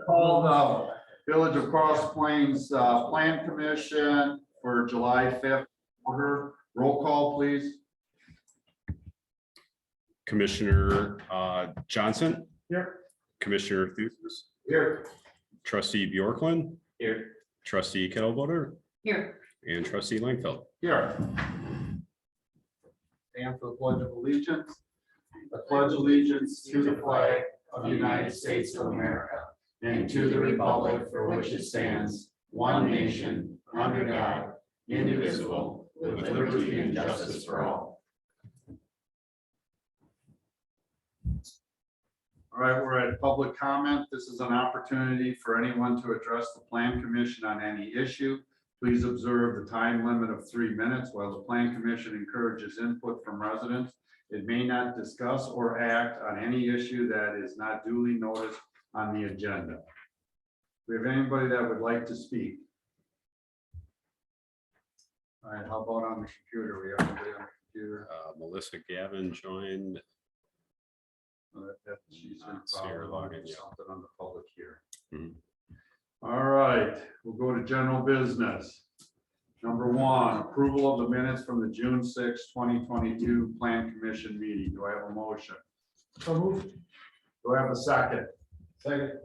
Call the Village of Cross Plains Plan Commission for July 5th order. Roll call, please. Commissioner Johnson. Here. Commissioner Thusis. Here. Trustee Bjorklund. Here. Trustee Kettlebutter. Here. And Trustee Langfeld. Here. Stand for the Pledge of Allegiance. I pledge allegiance to the flag of the United States of America and to the republic for which it stands, one nation, under God, indivisible, with liberty and justice for all. All right, we're at public comment. This is an opportunity for anyone to address the Plan Commission on any issue. Please observe the time limit of 3 minutes. While the Plan Commission encourages input from residents, it may not discuss or act on any issue that is not duly noticed on the agenda. Do we have anybody that would like to speak? All right, how about on the computer? We have anybody on the computer? Melissa Gavin joined. She's See her login, yeah. something on the public here. Mhm. All right, we'll go to general business. Number one, approval of the minutes from the June 6, 2022 Plan Commission meeting. Do I have a motion? So moved. Do I have a second? Second.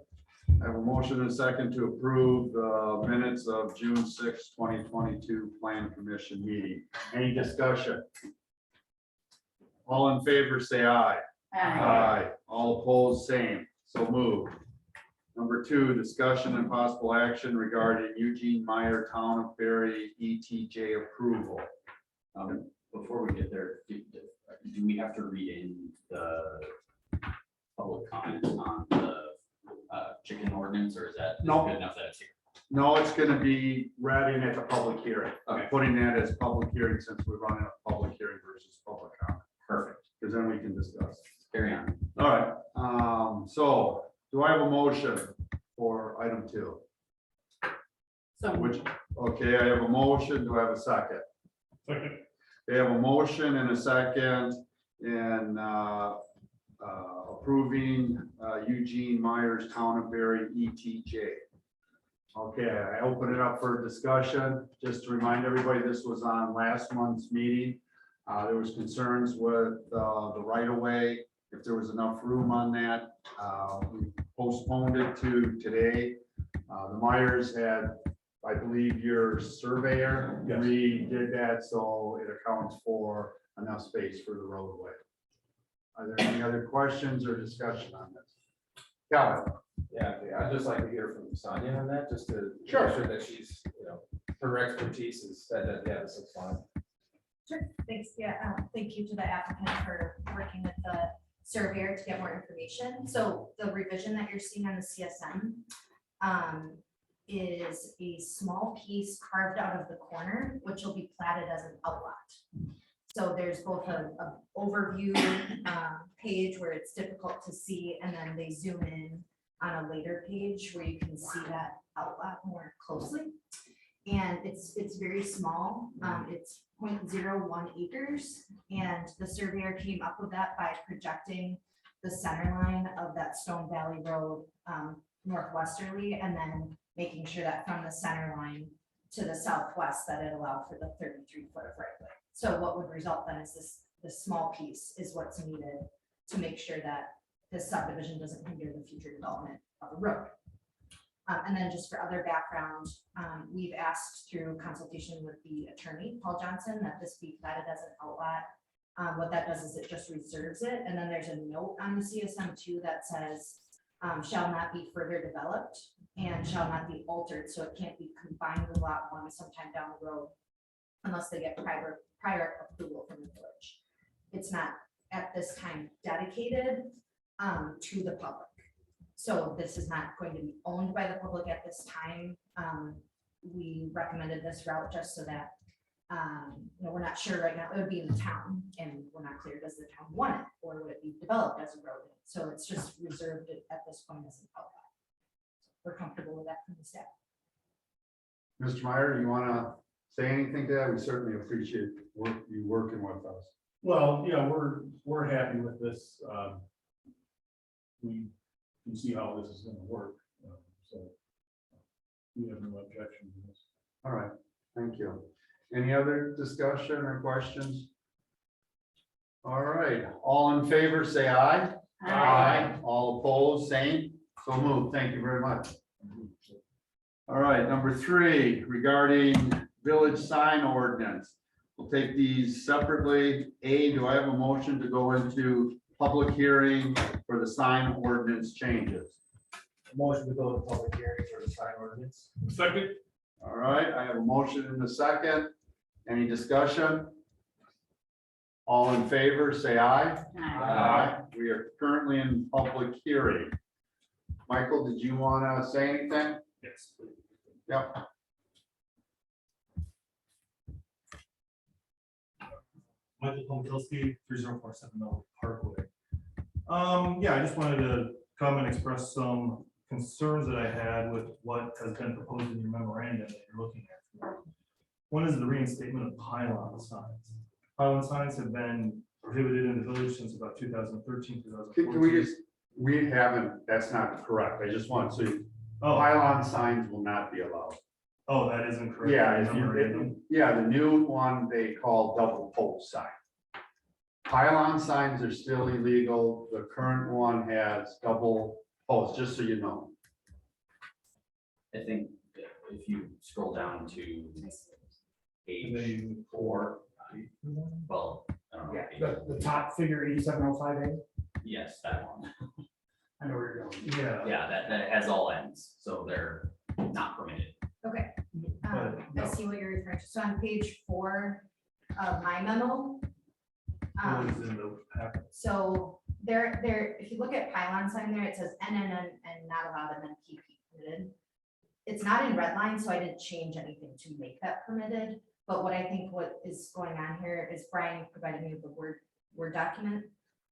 I have a motion and a second to approve the minutes of June 6, 2022 Plan Commission meeting. Any discussion? All in favor, say aye. Aye. All opposed, same. So moved. Number two, discussion and possible action regarding Eugene Meyer Town of Berry ETJ approval. Before we get there, do we have to read in the public comment on the chicken ordinance, or is that No. good enough that it's here? No, it's gonna be read in at the public hearing. Okay. Putting that as public hearing since we're running a public hearing versus public comment, Perfect. because then we can discuss. Carry on. All right, so do I have a motion for item 2? So Which, okay, I have a motion. Do I have a second? Second. They have a motion and a second in approving Eugene Myers Town of Berry ETJ. Okay, I open it up for discussion. Just to remind everybody, this was on last month's meeting. There was concerns with the right of way, if there was enough room on that. We postponed it to today. The Myers had, I believe, your surveyor Yes. redid that, so it accounts for enough space for the roadway. Are there any other questions or discussion on this? Kevin? Yeah, I'd just like to hear from Sonia on that, just to Sure. make sure that she's, her expertise is that, yeah, this looks fine. Sure, thanks. Yeah, thank you to the applicant for working with the surveyor to get more information. So the revision that you're seeing on the CSM is a small piece carved out of the corner, which will be platted as an outlot. So there's both a overview page where it's difficult to see, and then they zoom in on a later page where you can see that outlot more closely. And it's very small. It's 0.01 acres, and the surveyor came up with that by projecting the center line of that Stone Valley Road northwesterly, and then making sure that from the center line to the southwest that it allowed for the 33-foot of right of way. So what would result then is this small piece is what's needed to make sure that this subdivision doesn't hinder the future development of the road. And then just for other background, we've asked through consultation with the attorney, Paul Johnson, that this be platted as an outlot. What that does is it just reserves it. And then there's a note on the CSM too that says shall not be further developed and shall not be altered. So it can't be combined with lot 1 sometime down the road unless they get prior approval from the village. It's not at this time dedicated to the public. So this is not going to be owned by the public at this time. We recommended this route just so that we're not sure right now. It would be in the town, and we're not clear, does the town want it, or would it be developed as a road? So it's just reserved at this point as an outlet. We're comfortable with that from the staff. Mr. Meyer, do you want to say anything to that? We certainly appreciate you working with us. Well, yeah, we're happy with this. We can see how this is going to work. So we have no objection to this. All right, thank you. Any other discussion or questions? All right, all in favor, say aye. All opposed, same. So moved. Thank you very much. All right, number 3, regarding village sign ordinance. We'll take these separately. A, do I have a motion to go into public hearing for the sign ordinance changes? Motion to go to public hearing for the sign ordinance. Second. All right, I have a motion in the second. Any discussion? All in favor, say aye. We are currently in public hearing. Michael, did you want to say anything? Yes. Yep. Michael Pomkilski, 30470 Parkway. Yeah, I just wanted to come and express some concerns that I had with what has been proposed in your memorandum that you're looking at. One is the reinstatement of pylon signs. Pylon signs have been prohibited in the village since about 2013, 2014. Can we just, we haven't, that's not correct. I just want to, Oh, pylon signs will not be allowed. oh, that isn't correct. Yeah, in if the you, memorandum. yeah, the new one they call double pole sign. Pylon signs are still illegal. The current one has double posts, just so you know. I think if you scroll down to page They- 4, well, I don't know. Yeah, page- the top figure 8705A. Yes, that one. I know where you're going. Yeah. Yeah, that has all ends, so they're not permitted. Okay. But, I see what you're referring to. So on page 4 of my memo. What is in the packet? So there, if you look at pylon sign there, it says NNN and not allowed and then PP permitted. It's not in red line, so I didn't change anything to make that permitted. But what I think what is going on here is Brian provided me with the Word document,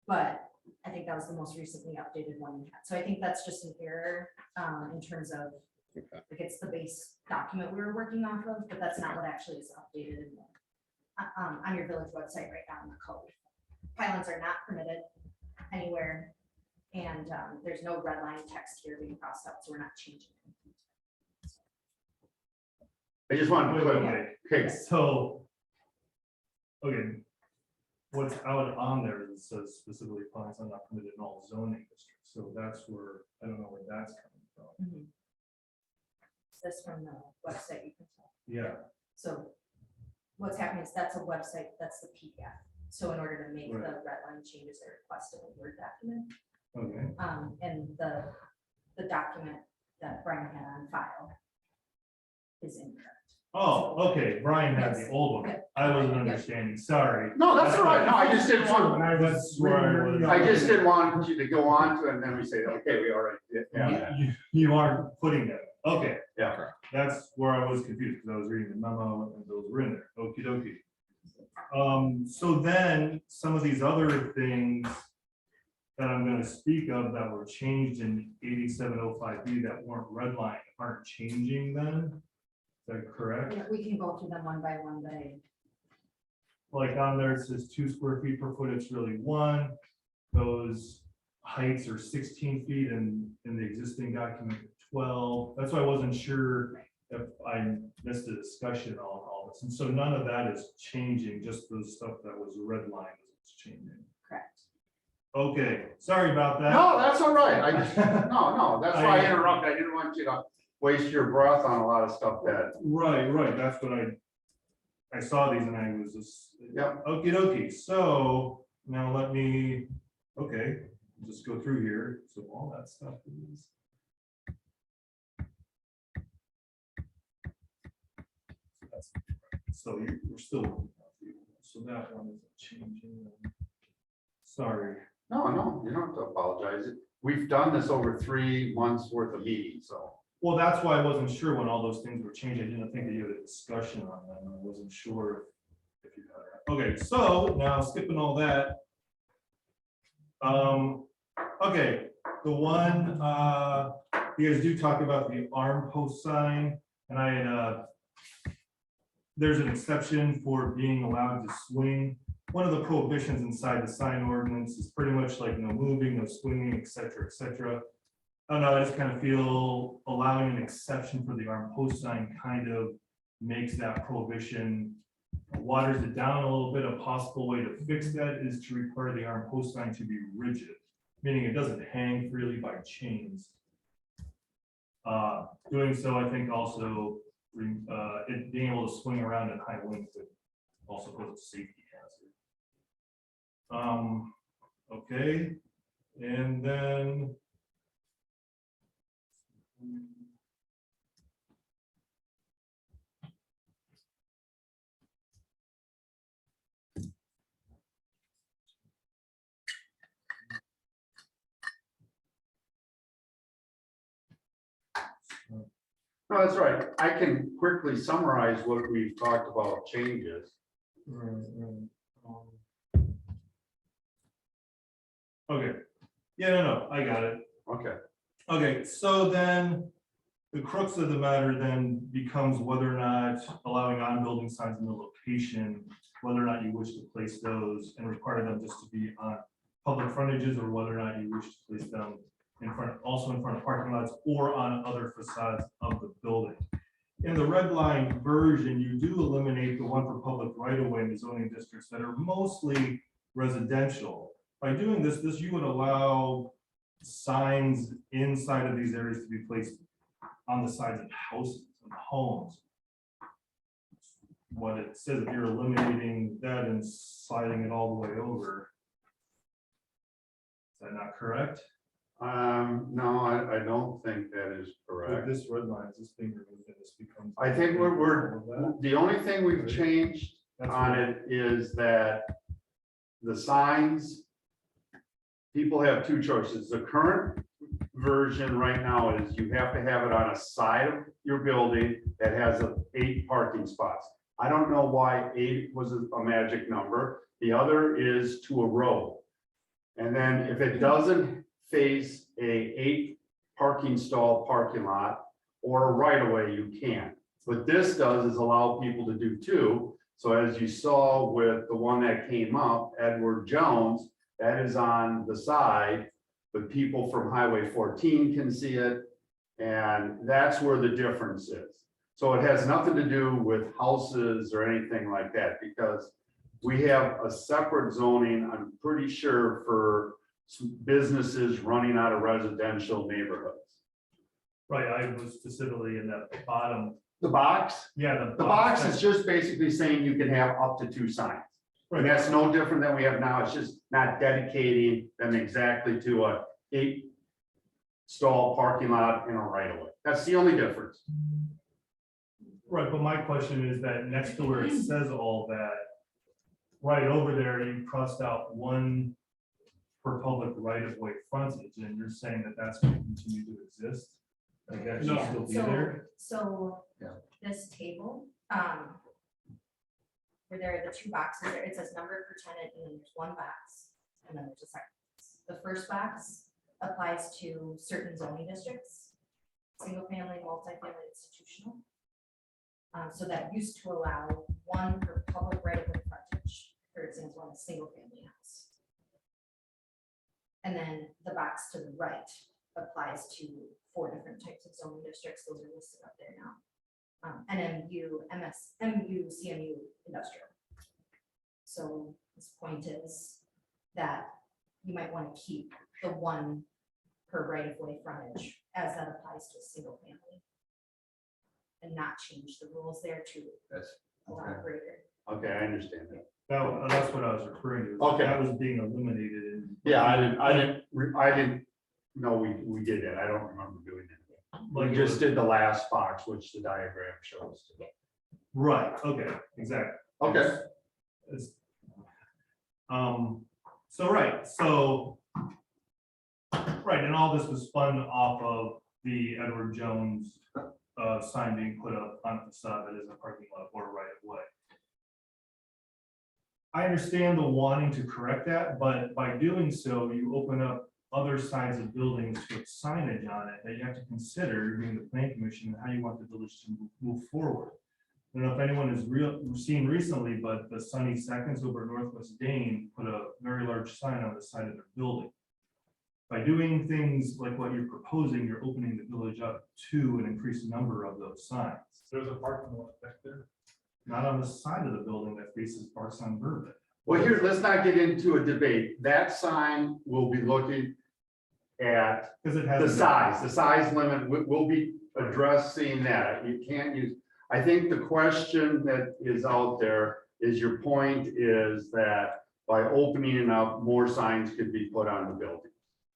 but I think that was the most recently updated one we had. So I think that's just an error in terms of, Okay. like, it's the base document we were working off of, but that's not what actually is updated in the, on your village website right now in the code. Pylons are not permitted anywhere, and there's no red line text here being crossed out, so we're not changing anything. I just want to Wait, put, wait, wait. okay, So, okay, what's out on there that says specifically pylons are not permitted in all zoning districts, so that's where, I don't know where that's coming from. This from the website, you can tell. Yeah, So what's happening is that's a website, that's the PDF. So in order to make the Right. red line changes, they requested a Word document. okay, And the document that Brian had on file is incorrect. oh, okay, Brian had the old one, I wasn't Yeah. understanding, sorry. no, that's all right. No, I just didn't want, That's where I was. I just didn't want you to go on to it and then we say, okay, we already did. Yeah. You are putting that, okay. Yeah. That's where I was confused, because I was reading the memo and those were in there, okie dokie. So then, some of these other things that I'm gonna speak of that were changed in 8705B that weren't redlined, aren't changing then? Is that correct? Yeah, we can go through them one by one, but Like on there, it says 2 square feet per foot, it's really 1. Those heights are 16 feet and in the existing document 12. That's why I wasn't sure if I missed a discussion on all this. And so none of that is changing, just the stuff that was redlined is changing. correct. Okay, sorry about that. No, that's all right. I just, no, that's why I interrupted. I didn't want you to waste your breath on a lot of stuff that, Right, that's what I saw these and I was just. Yep. Okie dokie, so now let me, okay, just go through here, so all that stuff is. So we're still, so that one isn't changing. Sorry, no, you don't have to apologize. We've done this over 3 months worth of meetings, so. well, that's why I wasn't sure when all those things were changed, I didn't think that you had a discussion on them, I wasn't sure if you had that. Okay, so now skipping all that. Okay, the one, you guys do talk about the arm post sign, and I had, there's an exception for being allowed to swing. One of the prohibitions inside the sign ordinance is pretty much like no moving, no swinging, et cetera, et cetera. I don't know, I just kind of feel allowing an exception for the armed post sign kind of makes that prohibition, waters it down a little bit. A possible way to fix that is to require the armed post sign to be rigid, meaning it doesn't hang freely by chains. Doing so, I think also, it being able to swing around in high winds would also pose a safety hazard. Okay, and then. No, that's right. I can quickly summarize what we've talked about changes. Okay, yeah, no, I got it. Okay, Okay, so then the crux of the matter then becomes whether or not allowing on-building signs in the location, whether or not you wish to place those and require them just to be on public frontages, or whether or not you wish to place them in front, also in front of parking lots or on other facades of the building. In the red line version, you do eliminate the one for public right of way in the zoning districts that are mostly residential. By doing this, you would allow signs inside of these areas to be placed on the sides of houses and homes. What it says, if you're eliminating that and sliding it all the way over. Is that not correct? no, I don't think that is With correct. this red line, is this being removed and this becomes. I think we're, the only thing we've changed That's on what- it is that the signs, people have two choices. The current version right now is you have to have it on a side of your building that has 8 parking spots. I don't know why 8 was a magic number. The other is to a row. And then if it doesn't face a 8 parking stall parking lot or a right of way, you can't. What this does is allow people to do 2. So as you saw with the one that came up, Edward Jones, that is on the side, but people from Highway 14 can see it. And that's where the difference is. So it has nothing to do with houses or anything like that, because we have a separate zoning, I'm pretty sure, for businesses running out of residential neighborhoods. Right, I was specifically in that bottom, The box, yeah. the box is just basically saying you can have up to 2 signs. And Right, that's no different than we have now. It's just not dedicating them exactly to a 8 stall parking lot in a right of way. That's the only difference. right, but my question is that next to where it says all that, right over there, you crossed out 1 for public right of way frontage, and you're saying that that's going to continue to exist? Like that should Yeah, still be so- there? So Yeah. this table, where there are the 2 boxes, there, it says number per tenant, and then there's 1 box, and then there's a second box. The first box applies to certain zoning districts, single family, multifamily, institutional. So that used to allow 1 for public right of way frontage, for example, on a single family house. And then the box to the right applies to 4 different types of zoning districts. Those are listed up there now. NMU, MU, CMU, industrial. So this point is that you might want to keep the 1 per right of way frontage as that applies to a single family. And not change the rules there to That's allow okay. greater. Okay, I understand that. That's what I was referring to. Okay. That was being eliminated in. Yeah, I didn't know we did that. I don't remember doing that. Like We it just was- did the last box, which the diagram shows. Right, okay, exactly. Okay. It's- so, right, so. Right, and all this was spun off of the Edward Jones sign being put up on the facade that is a parking lot or right of way. I understand the wanting to correct that, but by doing so, you open up other sides of buildings with signage on it that you have to consider being the planning commission, and how you want the village to move forward. I don't know if anyone has seen recently, but the Sunny Seconds over at Northwest Dane put a very large sign on the side of their building. By doing things like what you're proposing, you're opening the village up to an increased number of those signs. There's a parking lot back there. Not on the side of the building that faces Parks on Bourbon. Well, here, let's not get into a debate. That sign will be looking at Because it has. the size limit, we'll be addressing that. You can't use, I think the question that is out there is your point is that by opening it up, more signs could be put on the building.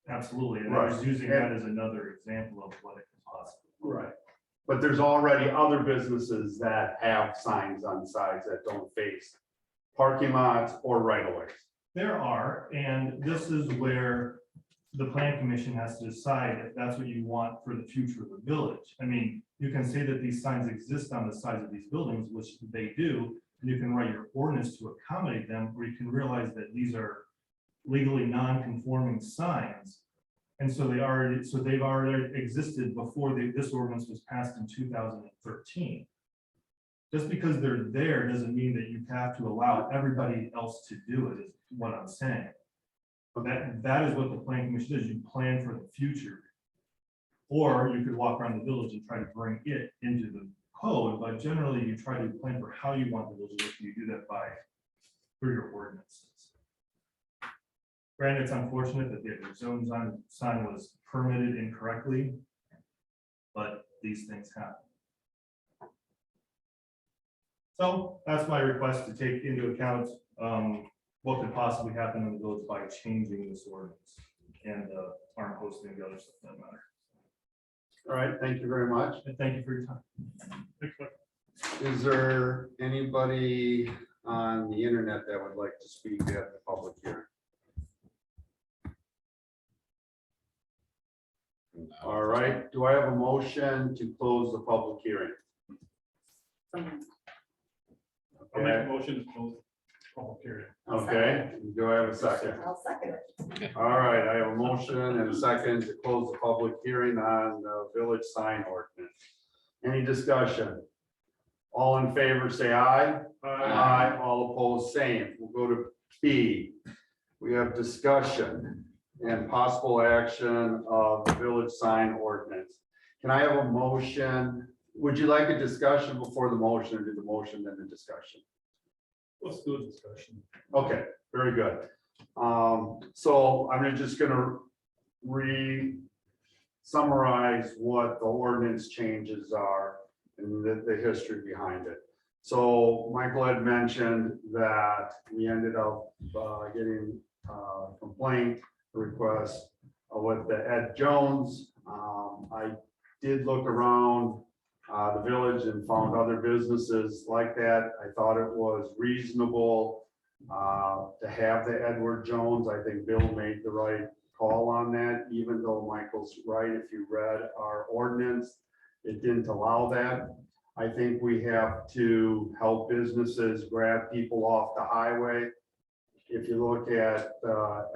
Absolutely, and I was Right. using that as another example of what it could possibly. Right. But there's already other businesses that have signs on sides that don't face parking lots or right of ways. There are, and this is where the plan commission has to decide if that's what you want for the future of the village. I mean, you can say that these signs exist on the sides of these buildings, which they do, and you can write your ordinance to accommodate them, or you can realize that these are legally non-conforming signs. And so they've already existed before this ordinance was passed in 2013. Just because they're there doesn't mean that you have to allow everybody else to do it, is what I'm saying. But that is what the plan commission does, you plan for the future. Or you could walk around the village and try to bring it into the code, but generally you try to plan for how you want the village to look, you do that through your ordinances. Granted, it's unfortunate that the zone sign was permitted incorrectly, but these things happen. So that's my request, to take into account what could possibly happen in the village by changing this ordinance and arm posting the other stuff that matter. All right, thank you very much. And thank you for your time. Is there anybody on the internet that would like to speak at the public hearing? All right, do I have a motion to close the public hearing? So moved. I'll make a Okay, motion to close the public hearing. okay, do I have a second? I'll second it. All right, I have a motion and a second to close the public hearing on the village sign ordinance. Any discussion? All in favor, say aye. Aye. All opposed, same. We'll go to B. We have discussion and possible action of the village sign ordinance. Can I have a motion? Would you like a discussion before the motion, or do the motion then the discussion? Let's do a discussion. Okay, very good. So I'm just gonna summarize what the ordinance changes are and the history behind it. So Michael had mentioned that we ended up getting a complaint request with the Ed Jones. I did look around the village and found other businesses like that. I thought it was reasonable to have the Edward Jones. I think Bill made the right call on that, even though Michael's right. If you read our ordinance, it didn't allow that. I think we have to help businesses grab people off the highway. If you look at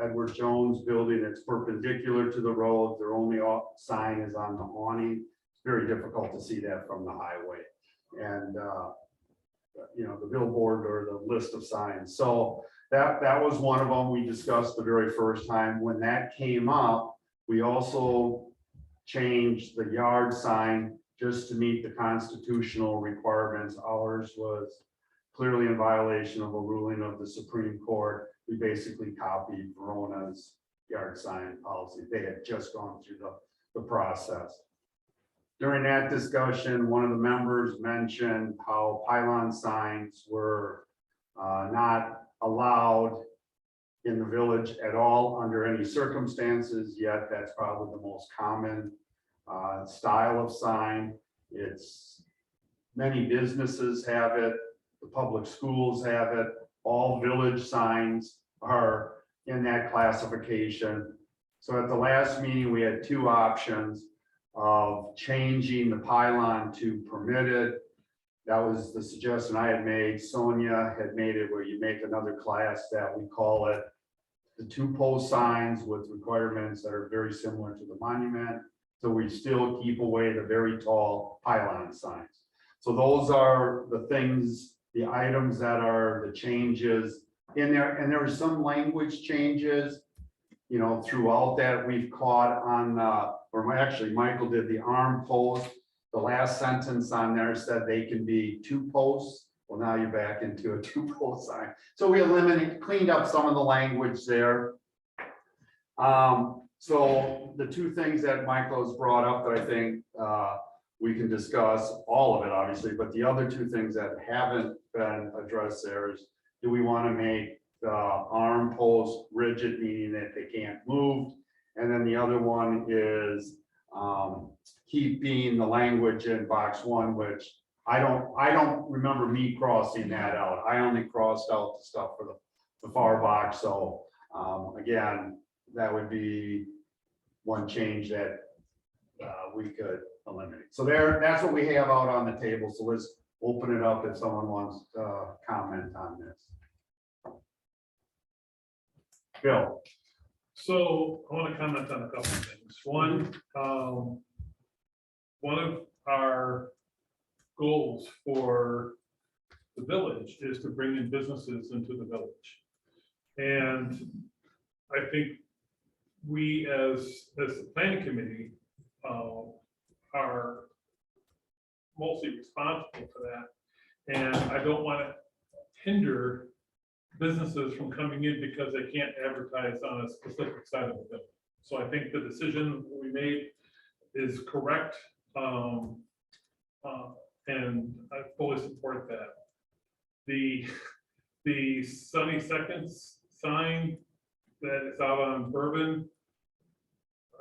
Edward Jones building, it's perpendicular to the road. Their only sign is on the awning. It's very difficult to see that from the highway. And the billboard or the list of signs. So that was one of them we discussed the very first time. When that came up, we also changed the yard sign just to meet the constitutional requirements. Ours was clearly in violation of a ruling of the Supreme Court. We basically copied Verona's yard sign policy. They had just gone through the process. During that discussion, one of the members mentioned how pylon signs were not allowed in the village at all under any circumstances, yet that's probably the most common style of sign. It's many businesses have it, the public schools have it, all village signs are in that classification. So at the last meeting, we had two options of changing the pylon to permitted. That was the suggestion I had made. Sonia had made it where you make another class that we call it the two post signs with requirements that are very similar to the monument. So we still keep away the very tall pylon signs. So those are the things, the items that are the changes in there. And there are some language changes you know, throughout that, we've caught on, or actually Michael did the arm post. The last sentence on there said they can be 2 posts. Well, now you're back into a 2-post sign. So we cleaned up some of the language there. So the 2 things that Michael has brought up that I think we can discuss, all of it obviously, but the other 2 things that haven't been addressed there is, do we want to make the arm post rigid, meaning that they can't move? And then the other one is keeping the language in box 1, which I don't remember me crossing that out. I only crossed out the stuff for the far box. So again, that would be one change that we could eliminate. So that's what we have out on the table. So let's open it up if someone wants to comment on this. Bill. So I want to comment on a couple of things. One of our goals for the village is to bring in businesses into the village. And I think we as the planning committee are mostly responsible for that. And I don't want to hinder businesses from coming in because they can't advertise on a specific side of the building. So I think the decision we made is correct. And I fully support that. The Sunny Seconds sign that is out on Bourbon,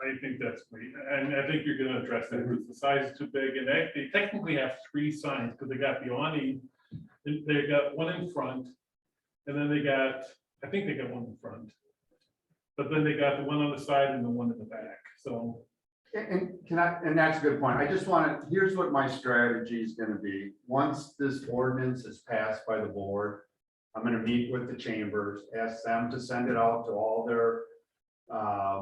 I think that's great. And I think you're gonna address that because the size is too big, and they technically have 3 signs because they got the awning, they got one in front, and then I think they got one in front. But then they got the one on the side and the one in the back, so. And that's a good point. I just here's what my strategy is gonna be. Once this ordinance is passed by the board, I'm gonna meet with the chambers, ask them to send it out to all their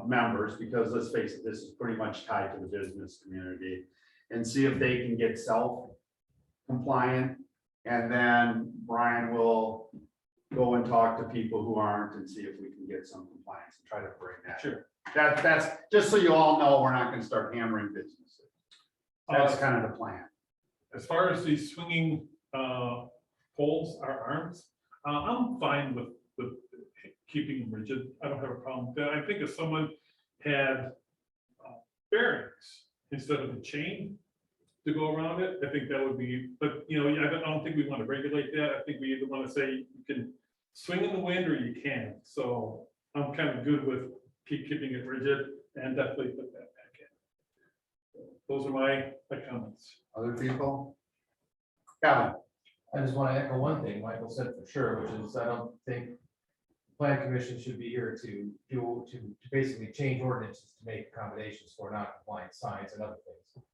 members, because let's face it, this is pretty much tied to the business community, and see if they can get self-compliant. And then Brian will go and talk to people who aren't and see if we can get some compliance and try to bring that. Sure. That's just so you all know, we're not gonna start hammering businesses. That's kind of the plan. As far as the swinging poles or arms, I'm fine with keeping them rigid. I don't have a problem with that. I think if someone had bearings instead of a chain to go around it, I think that would be, but you know, I don't think we want to regulate that. I think we either want to say you can swing in the wind or you can't. So I'm kind of good with keeping it rigid and definitely put that back in. Those are my comments. Other people? Kevin? I just want to echo one thing Michael said for sure, which is I don't think the plan commission should be here to basically change ordinances to make accommodations for non-compliant signs and other things.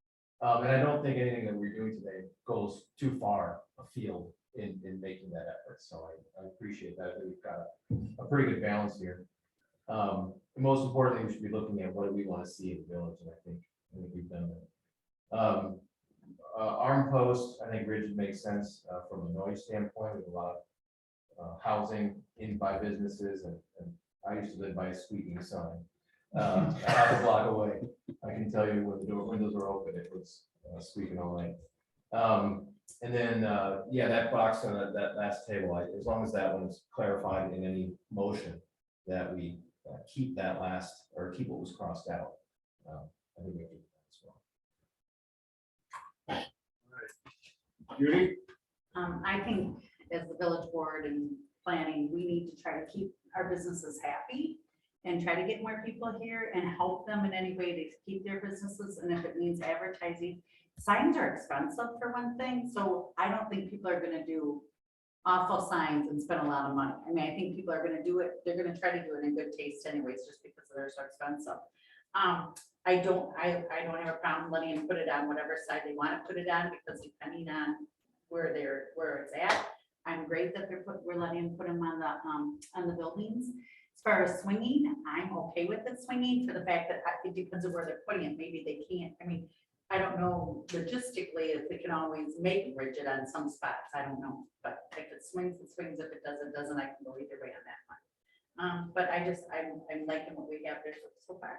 And I don't think anything that we're doing today goes too far afield in making that effort. So I appreciate that. We've got a pretty good balance here. The most important thing we should be looking at what do we want to see in the village, and I think we've done that. Arm post, I think rigid makes sense from a noise standpoint. With a lot of housing in by businesses, and I used to live by a squeaking sign half a block away. I can tell you when the windows were open, it was squeaking all night. And then yeah, that box on that last table, as long as that one is clarified in any motion, that we keep that last or keep what was crossed out. I think we can do that as well. Judy? I think as the village board and planning, we need to try to keep our businesses happy and try to get more people here and help them in any way to keep their businesses. And if it means advertising, signs are expensive for one thing. So I don't think people are gonna do awful signs and spend a lot of money. I mean, I think people are gonna do it, they're gonna try to do it in good taste anyways, just because they're so expensive. I don't have a problem letting them put it on whatever side they want to put it on, because depending on where it's at, I'm great that we're letting them put them on the buildings. As far as swinging, I'm okay with it swinging for the fact that it depends on where they're putting it. Maybe they can't, I mean, I don't know logistically if they can always make it rigid on some spots. I don't know, but if it swings, it swings. If it doesn't, I can go either way on that one. But I'm liking what we have there so far.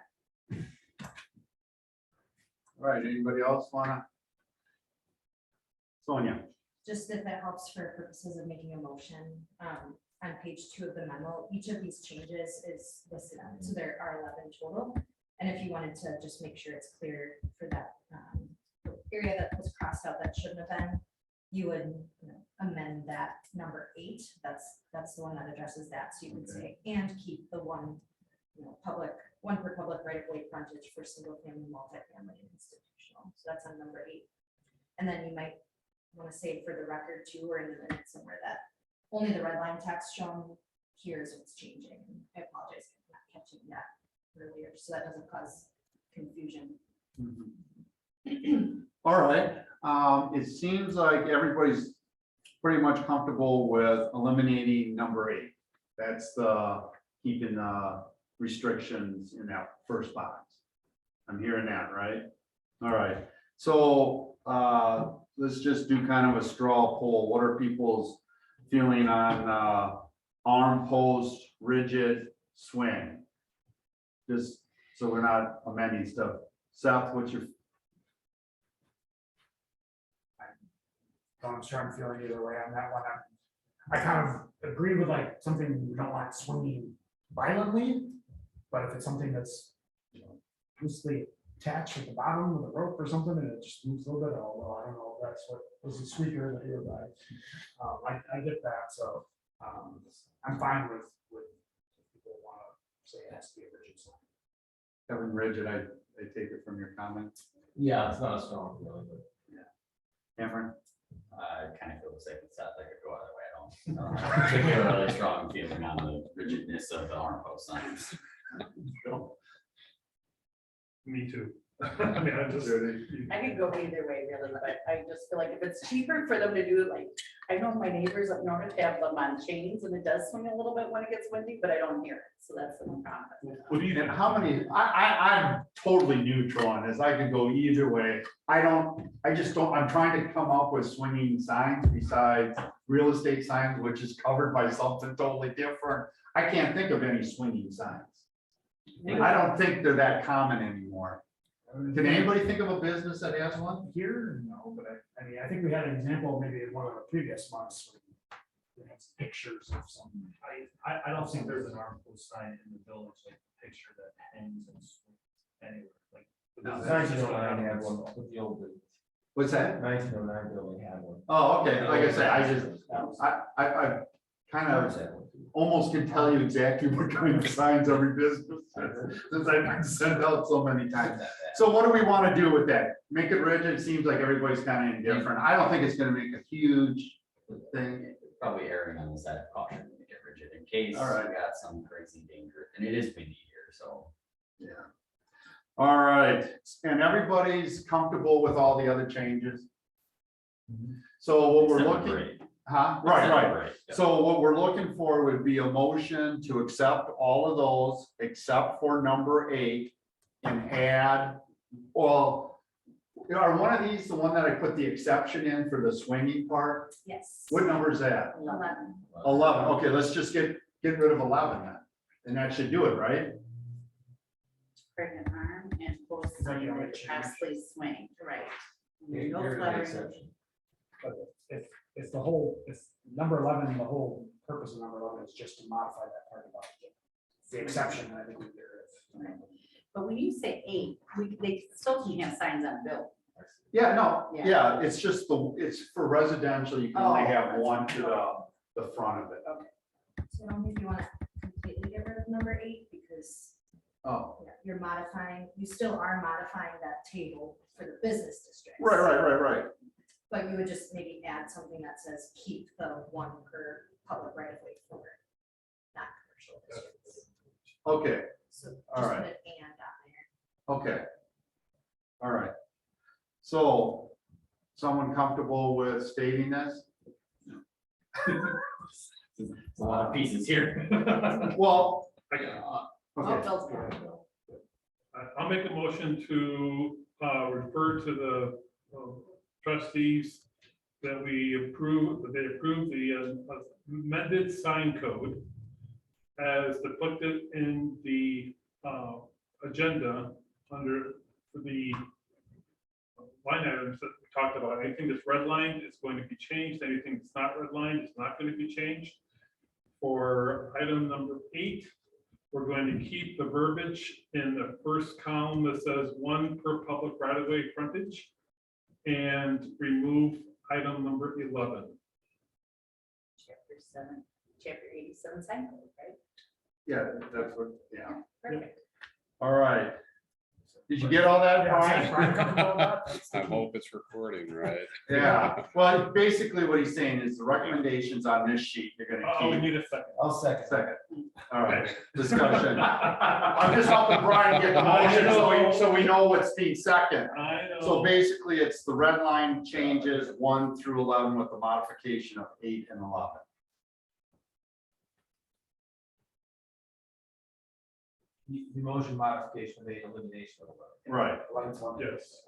All right, anybody else wanna? Sonia, Just if it helps for purposes of making a motion, on page 2 of the memo, each of these changes is listed on, so there are 11 total. And if you wanted to just make sure it's clear for that area that was crossed out that shouldn't have been, you would, amend that number 8. That's the one that addresses that. So you could say, and keep the one, one per public right of way frontage for single family, multifamily, and institutional. So that's on number 8. And then you might want to say for the record too, or in the minutes somewhere, that only the red line text shown here is what's changing. I apologize for not catching that earlier, so that doesn't cause confusion. all right, it seems like everybody's pretty much comfortable with eliminating number 8. That's the keeping the restrictions in that first box. I'm hearing that, right? All right, so let's just do kind of a straw poll. What are people's feeling on arm post, rigid, swing? Just so we're not amending stuff. Seth, what's your? I'm strong feeling either way on that one. I kind of agree with like something we don't want swinging violently, but if it's something that's, loosely attached at the bottom with a rope or something and it just moves a little bit, well, I don't know if that's what was the squeaker that you were by. I get that, so I'm fine with if people want to say it has to be a rigid sign. Kevin, rigid, I take it from your comment. Yeah, it's not a strong feeling, but Cameron? I kind of feel the same with Seth. I could go either way. I don't have a particularly strong feeling on the rigidness of the arm post signs. Me too. I mean, I just. I could go either way really, but I just feel like if it's cheaper for them to do it, like, I know my neighbors up north have them on chains and it does swing a little bit when it gets windy, but I don't hear it. So that's the one problem. What do you And think? how many, I'm totally neutral on this. I could go either way. I just don't, I'm trying to come up with swinging signs besides real estate signs, which is covered by something totally different. I can't think of any swinging signs. I don't think they're that common anymore. Can anybody think of a business that has one? Here, no, but I mean, I think we had an example maybe in one of the previous months. When we had some pictures of some. I don't think there's an arm post sign in the village, like a picture that hangs and anywhere, like. No, This is nineteen just oh what nine had happens. one with the old, What's that? 1909 building had one. Oh, okay, like I said, I kind of almost can tell you exactly what kind of signs every business has, since I've been sent out so many times. So what do we want to do with that? Make it rigid? It seems like everybody's kind of indifferent. I don't think it's gonna make a huge thing. Probably erring on the side of caution to get rigid in case All right. we got some crazy danger, and it is windy here, so. Yeah. All right, and everybody's comfortable with all the other changes? So what we're Except looking, for eight. huh? Right, Except right. for eight, yeah. So what we're looking for would be a motion to accept all of those except for number 8 and add, well, are one of these the one that I put the exception in for the swinging part? Yes. What number is that? 11. 11. Okay, let's just get rid of 11 then. And that should do it, right? Pregnant arm and post Is that the sign only that change? actually swing, right? Here- No here's the fluttering. exception. But if number 11, the whole purpose of number 11 is just to modify that part about the exception, I think we get rid of. But when you say 8, they still can have signs on building. Yeah, no, Yeah. yeah, it's just it's for residential, you can only Oh, have that's one fine. to the front of it. So I don't think you want to completely get rid of number 8 because Oh, you're modifying, you still are modifying that table for the business district. right. But you would just maybe add something that says keep the one per public right of way for not commercial districts. Okay, So All just right. put an and on there. okay. All right. So, someone comfortable with stating this? There's a lot of pieces here. Well, I got it. Oh, okay, Bill's got it. I'll make a motion to refer to the trustees that we approve, that they approve the amended sign code as depicted in the agenda under the line items that we talked about. Anything that's redlined is going to be changed. Anything that's not redlined is not going to be changed. For item number 8, we're going to keep the verbiage in the first column that says 1 per public right-of-way frontage and remove item number 11. Chapter 87 sign code, right? Yeah, that's what, yeah. Perfect. All right. Did you get all that, Yeah, Brian? Brian comfortable with that? I hope it's recording, right? Yeah, well, basically what he's saying is the recommendations on this sheet, they're Oh, we gonna keep. need a second. I'll second. Second. All right, discussion. I'm just helping Brian get the motion so we know what's being second. I know. So basically, it's the red line changes 1 through 11 with the modification of 8 and 11. The motion modification made elimination of 11. Right. 11's on. Yes.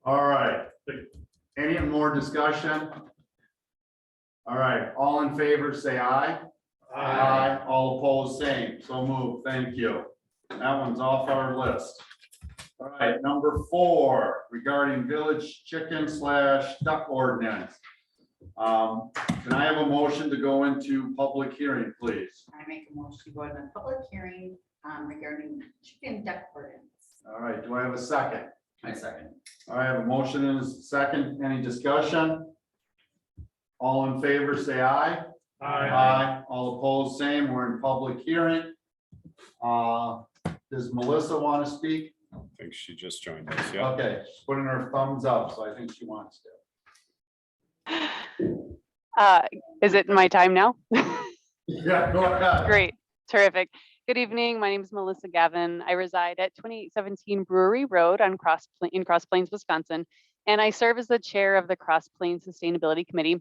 All right. Any more discussion? All right, all in favor, say aye. All opposed, same. So move. Thank you. That one's off our list. All right, number 4, regarding village chicken / duck ordinance. Can I have a motion to go into public hearing, please? I make a motion to go into a public hearing regarding chicken duck ordinance. All right, do I have a second? I second. All right, I have a motion and a second. Any discussion? All in favor, say aye. All opposed, same. We're in public hearing. Does Melissa want to speak? I think she just joined us. Yeah. Okay, she's putting her thumbs up, so I think she wants to. Is it my time now? Yeah, go ahead. Great, terrific. Good evening. My name is Melissa Gavin. I reside at 2817 Brewery Road in Cross Plains, Wisconsin, and I serve as the chair of the Cross Plains Sustainability Committee.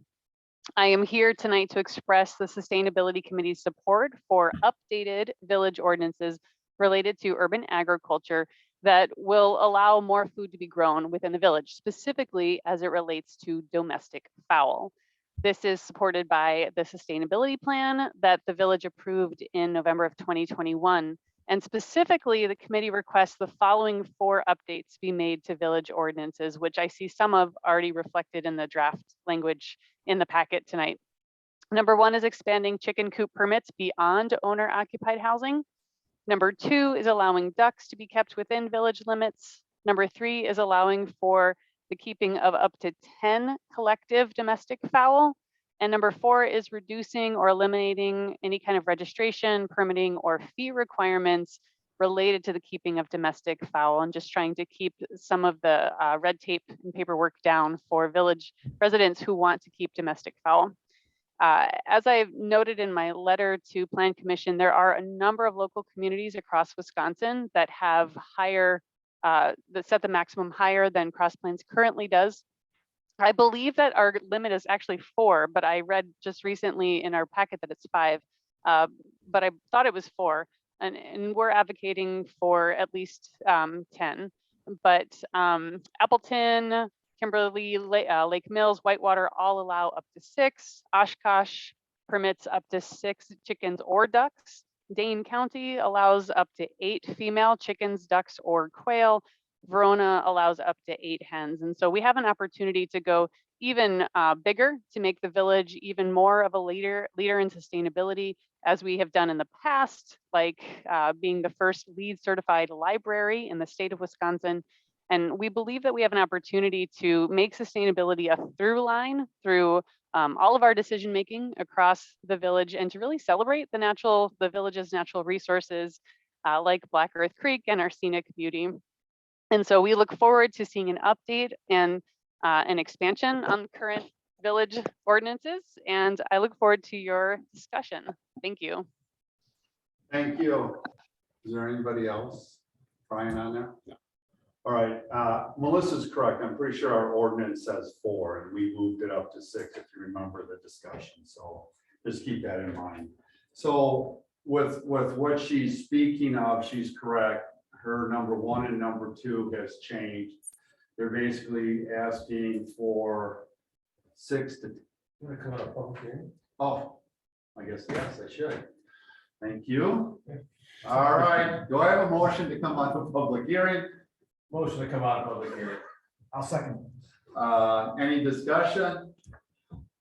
I am here tonight to express the Sustainability Committee's support for updated village ordinances related to urban agriculture that will allow more food to be grown within the village, specifically as it relates to domestic fowl. This is supported by the sustainability plan that the village approved in November of 2021. And specifically, the committee requests the following 4 updates be made to village ordinances, which I see some of already reflected in the draft language in the packet tonight. Number 1 is expanding chicken coop permits beyond owner occupied housing. Number 2 is allowing ducks to be kept within village limits. Number 3 is allowing for the keeping of up to 10 collective domestic fowl. And number 4 is reducing or eliminating any kind of registration, permitting, or fee requirements related to the keeping of domestic fowl, and just trying to keep some of the red tape and paperwork down for village residents who want to keep domestic fowl. As I've noted in my letter to Plan Commission, there are a number of local communities across Wisconsin that have higher, that set the maximum higher than Cross Plains currently does. I believe that our limit is actually 4, but I read just recently in our packet that it's 5, but I thought it was 4. And we're advocating for at least 10. But Appleton, Kimberly, Lake Mills, Whitewater all allow up to 6. Oshkosh permits up to 6 chickens or ducks. Dane County allows up to 8 female chickens, ducks, or quail. Verona allows up to 8 hens. And so we have an opportunity to go even bigger to make the village even more of a leader in sustainability, as we have done in the past, like being the first LEED certified library in the state of Wisconsin. And we believe that we have an opportunity to make sustainability a through line through all of our decision making across the village, and to really celebrate the village's natural resources like Black Earth Creek and our scenic beauty. And so we look forward to seeing an update and an expansion on current village ordinances. And I look forward to your discussion. Thank you. Thank you. Is there anybody else? Brian on there? No. All right, Melissa's correct. I'm pretty sure our ordinance says 4 and we moved it up to 6 if you remember the discussion. So just keep that in mind. So with what she's speaking of, she's correct. Her number 1 and number 2 has changed. They're basically asking for 6 to Want to come out of public hearing? Oh, I guess, yes, I should. Thank you. All right, do I have a motion to come out of public hearing? Motion to come out of public hearing. I'll second. Any discussion?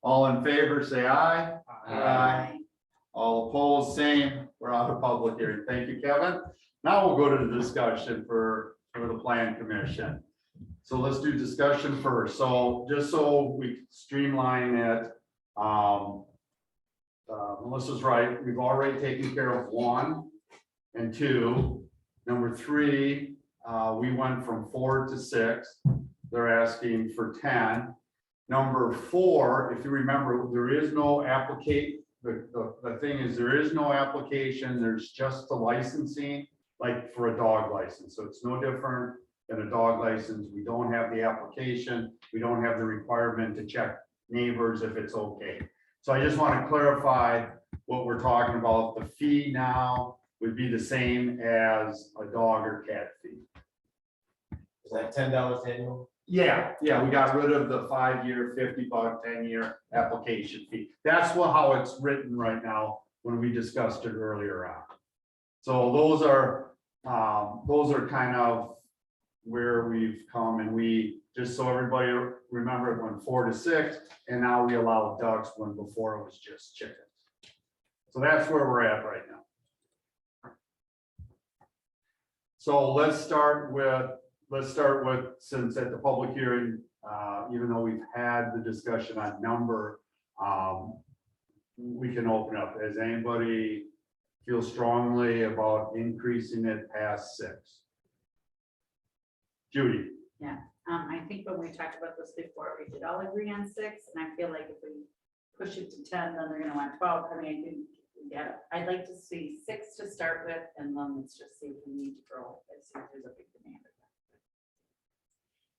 All in favor, say aye. Aye. All opposed, same. We're out of public hearing. Thank you, Kevin. Now we'll go to the discussion for the plan commission. So let's do discussion first. So just so we streamline it, Melissa's right. We've already taken care of 1 and 2. Number 3, we went from 4 to 6. They're asking for 10. Number 4, if you remember, there is no applicate. The thing is, there is no application. There's just the licensing, like for a dog license. So it's no different than a dog license. We don't have the application. We don't have the requirement to check neighbors if it's okay. So I just want to clarify what we're talking about. The fee now would be the same as a dog or cat fee. Is that $10 annual? Yeah, we got rid of the 5-year, $50, 10-year application fee. That's how it's written right now when we discussed it earlier on. So those are kind of where we've come, and we, just so everybody remember, it went 4 to 6, and now we allow ducks when before it was just chickens. So that's where we're at right now. So let's start with, since at the public hearing, even though we've had the discussion on number, we can open up. Does anybody feel strongly about increasing it past 6? Judy? I think when we talked about this before, we did all agree on 6, and I feel like if we push it to 10, then they're gonna want 12. I mean, I think, yeah, I'd like to see 6 to start with, and then let's just see if we need to grow. Let's see if there's a big demand.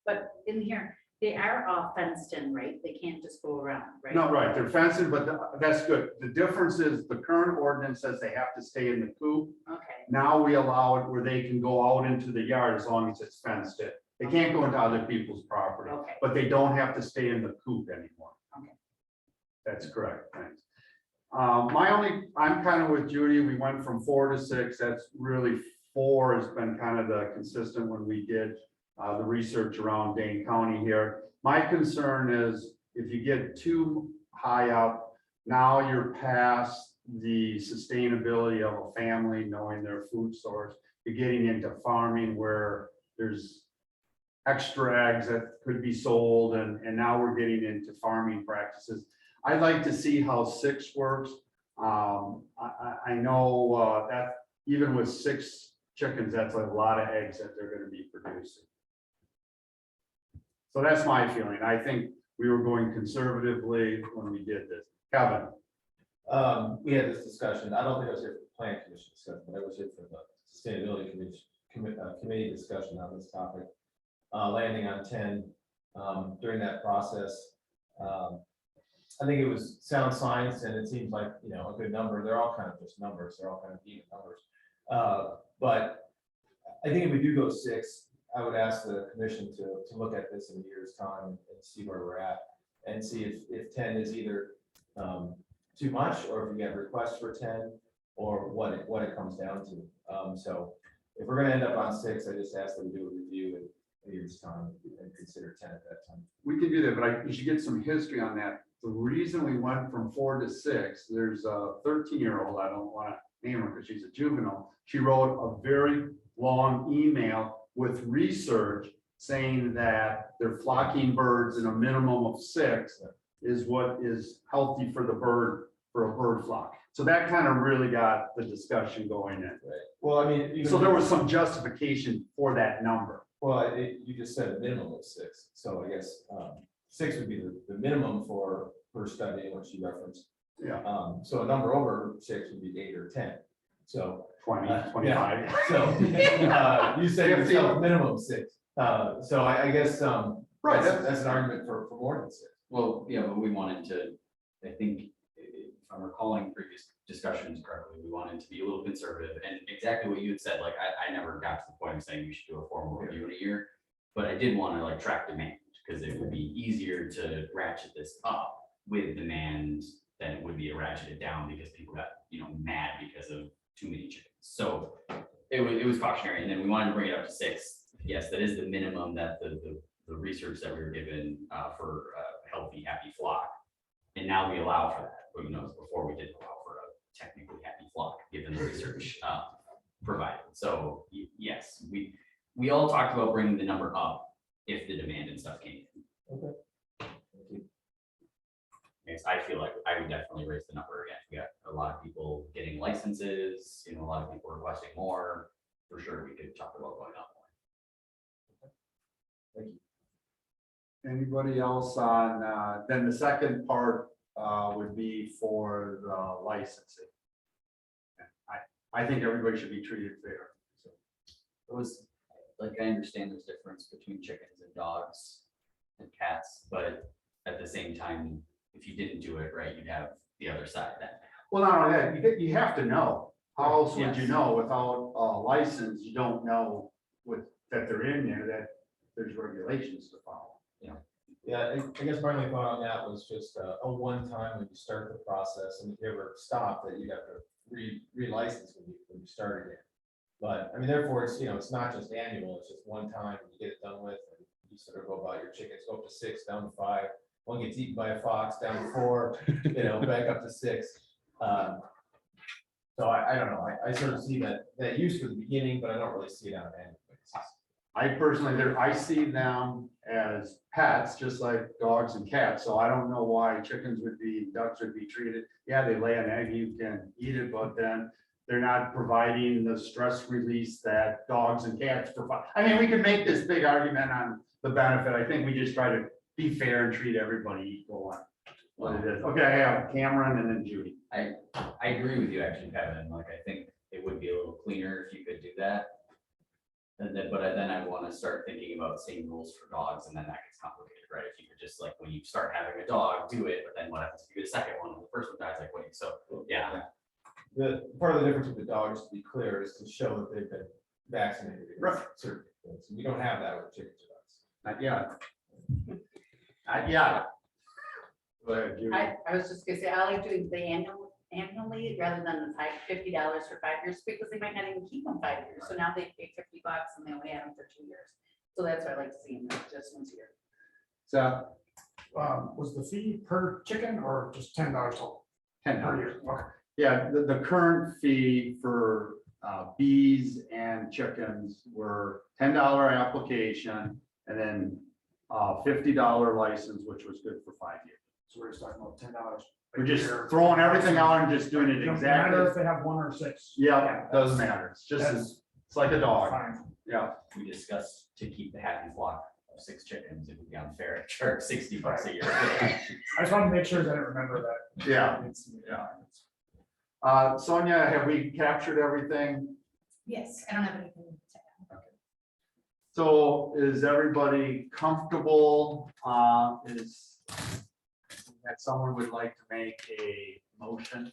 But in here, they are all fenced in, right? They can't just go around, right? No, right, they're fencing, but that's good. The difference is the current ordinance says they have to stay in the coop. Okay, Now we allow it where they can go out into the yard as long as it's fenced in. They can't go into other people's property, okay, but they don't have to stay in the coop anymore. Okay. That's correct, thanks. I'm kind of with Judy. We went from 4 to 6. That's really 4 has been kind of the consistent when we did the research around Dane County here. My concern is if you get too high up, now you're past the sustainability of a family, knowing their food source. You're getting into farming where there's extra eggs that could be sold, and now we're getting into farming practices. I'd like to see how 6 works. I know that even with 6 chickens, that's a lot of eggs that they're going to be producing. So that's my feeling. I think we were going conservatively when we did this. Kevin? We had this discussion. I don't think I was here for the plan commission discussion, but I was here for the sustainability committee discussion on this topic. Landing on 10 during that process. I think it was sound science, and it seems like, you know, a good number. They're all kind of just numbers. They're all kind of even numbers. But I think if we do go 6, I would ask the commission to look at this in a year's time and see where we're at, and see if 10 is either too much, or if we get requests for 10, or what it comes down to. So if we're going to end up on 6, I just ask that we do a review in a year's time and consider 10 at that time. We can do that, but you should get some history on that. The reason we went from 4 to 6, there's a 13-year-old, I don't want to name her because she's a juvenile. She wrote a very long email with research saying that they're flocking birds in a minimum of 6 is what is healthy for the bird, for a bird flock. So that kind of really got the discussion going in. Right. Well, I mean, So there was some justification for that number. Well, you just said a minimum of 6, so I guess 6 would be the minimum for per study, what you referenced. Yeah. So a number over 6 would be 8 or 10. So 20, yeah. 25. So you said yourself minimum 6. So I guess Right. that's an argument for more than 6. Well, yeah, but we wanted to, I think, if I'm recalling previous discussions correctly, we wanted to be a little conservative, and exactly what you had said, like, I never got to the point of saying we should do a formal review in a year, but I did want to like track demand, because it would be easier to ratchet this up with demand, then it would be ratcheted down because people got, mad because of too many chickens. So it was cautionary, and then we wanted to bring it up to 6. Yes, that is the minimum that the research that we were given for a healthy, happy flock. And now we allow for that, but before we didn't allow for a technically happy flock, given the research provided. So yes, we all talked about bringing the number up if the demand and stuff came in. Okay. Yes, I feel like I would definitely raise the number again. We got a lot of people getting licenses, a lot of people requesting more. For sure, we could talk about going up more. Thank you. Anybody else on, then the second part would be for the licensing. I think everybody should be treated fair. So, It was, like, I understand there's difference between chickens and dogs and cats, but at the same time, if you didn't do it right, you'd have the other side then. well, not only that, you have to know. How else would you Yes. know without a license? You don't know that they're in there, that there's regulations to follow. Yeah, I guess my only thought on that was just a one-time when you start the process, and if you ever stop, that you'd have to re-license when you start again. But I mean, therefore, it's not just annual, it's just one time, you get it done with, and you sort of go about your chickens, go up to 6, down to 5. One gets eaten by a fox, down to 4, back up to 6. So I don't know, I sort of see that use for the beginning, but I don't really see it on an annual basis. I personally, I see them as pets, just like dogs and cats, so I don't know why ducks would be treated. Yeah, they lay an egg, you can eat it, but then they're not providing the stress release that dogs and cats provide. I mean, we can make this big argument on the benefit. I think we just try to be fair and treat everybody equal on what it is. Okay, I have Cameron and then Judy. I agree with you actually, Kevin. Like, I think it would be a little cleaner if you could do that. And then, but then I want to start thinking about same rules for dogs, and then that gets complicated, right? If you could just, like, when you start having a dog, do it, but then what happens if you get a second one and the first one dies, like, what do you, so, yeah. The part of the difference with the dogs, to be clear, is to show that they've been vaccinated against certain things. We don't have that with chickens or ducks. Not yet. Not yet. Go ahead, Judy. I was just gonna say, I like doing the annually rather than the $50 for 5 years, because they might not even keep them 5 years. So now they pay $50 and they only have them for 2 years. So that's why I like to see them just once a year. So Was the fee per chicken or just $10 total? Per $10. year? Okay. Yeah, the current fee for bees and chickens were $10 application and then $50 license, which was good for 5 years. So we're just talking about $10. We're just throwing everything out and just doing it Doesn't matter exactly. if they have 1 or 6. Yeah, doesn't matter. It's just, That's it's like a dog. fine. Yeah. We discussed to keep the happy flock of 6 chickens, it would be unfair to charge $60 a year. I just wanted to make sure that I remember that. Yeah. Yeah. Sonia, have we captured everything? Yes, I don't have anything to add. So is everybody comfortable? Is that someone would like to make a motion?